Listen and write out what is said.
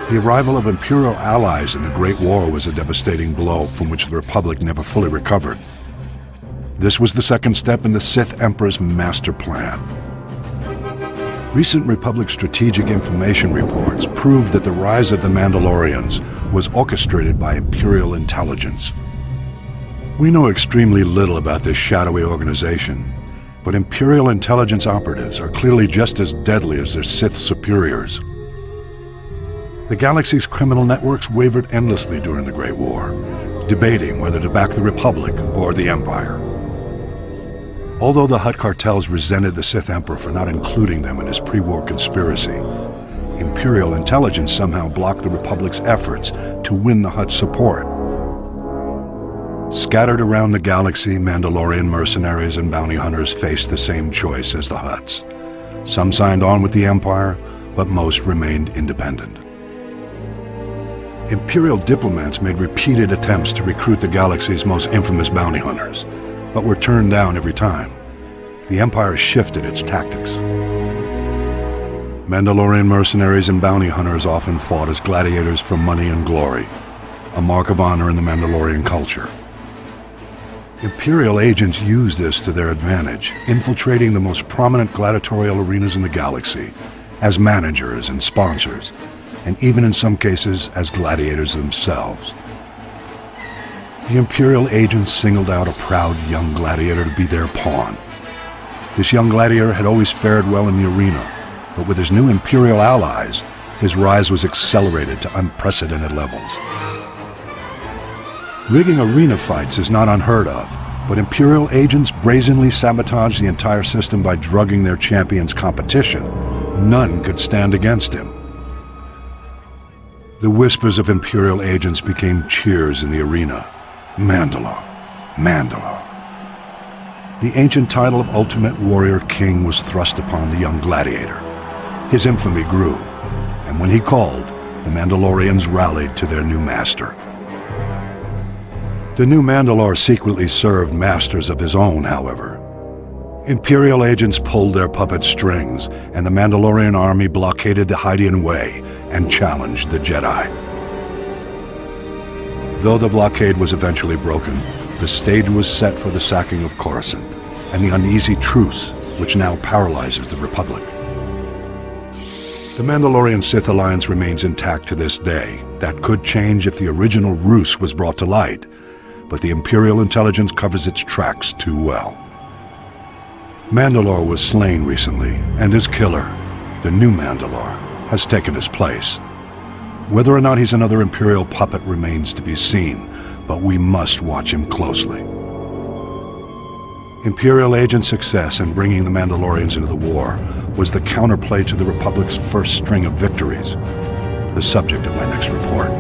The arrival of Imperial allies in the Great War was a devastating blow from which the Republic never fully recovered. This was the second step in the Sith Emperor's master plan. Recent Republic strategic information reports proved that the rise of the Mandalorians was orchestrated by Imperial intelligence. We know extremely little about this shadowy organization, but Imperial intelligence operatives are clearly just as deadly as their Sith superiors. The galaxy's criminal networks wavered endlessly during the Great War, debating whether to back the Republic or the Empire. Although the Hutt cartels resented the Sith Emperor for not including them in his pre-war conspiracy, Imperial intelligence somehow blocked the Republic's efforts to win the Hutt's support. Scattered around the galaxy, Mandalorian mercenaries and bounty hunters faced the same choice as the Hutts. Some signed on with the Empire, but most remained independent. Imperial diplomats made repeated attempts to recruit the galaxy's most infamous bounty hunters, but were turned down every time. The Empire shifted its tactics. Mandalorian mercenaries and bounty hunters often fought as gladiators for money and glory, a mark of honor in the Mandalorian culture. Imperial agents used this to their advantage, infiltrating the most prominent gladiatorial arenas in the galaxy, as managers and sponsors, and even in some cases as gladiators themselves. The Imperial agents singled out a proud young gladiator to be their pawn. This young gladiator had always fared well in the arena, but with his new Imperial allies, his rise was accelerated to unprecedented levels. Rigging arena fights is not unheard of, but Imperial agents brazenly sabotaged the entire system by drugging their champion's competition. None could stand against him. The whispers of Imperial agents became cheers in the arena. Mandalore, Mandalore. The ancient title of Ultimate Warrior King was thrust upon the young gladiator. His infamy grew, and when he called, the Mandalorians rallied to their new master. The new Mandalore secretly served masters of his own, however. Imperial agents pulled their puppet strings, and the Mandalorian army blockaded the Hydian Way and challenged the Jedi. Though the blockade was eventually broken, the stage was set for the sacking of Coruscant and the uneasy truce which now paralyzes the Republic. The Mandalorian Sith alliance remains intact to this day. That could change if the original ruse was brought to light, but the Imperial intelligence covers its tracks too well. Mandalore was slain recently, and his killer, the new Mandalore, has taken his place. Whether or not he's another Imperial puppet remains to be seen, but we must watch him closely. Imperial agent success in bringing the Mandalorians into the war was the counterplay to the Republic's first string of victories, the subject of my next report.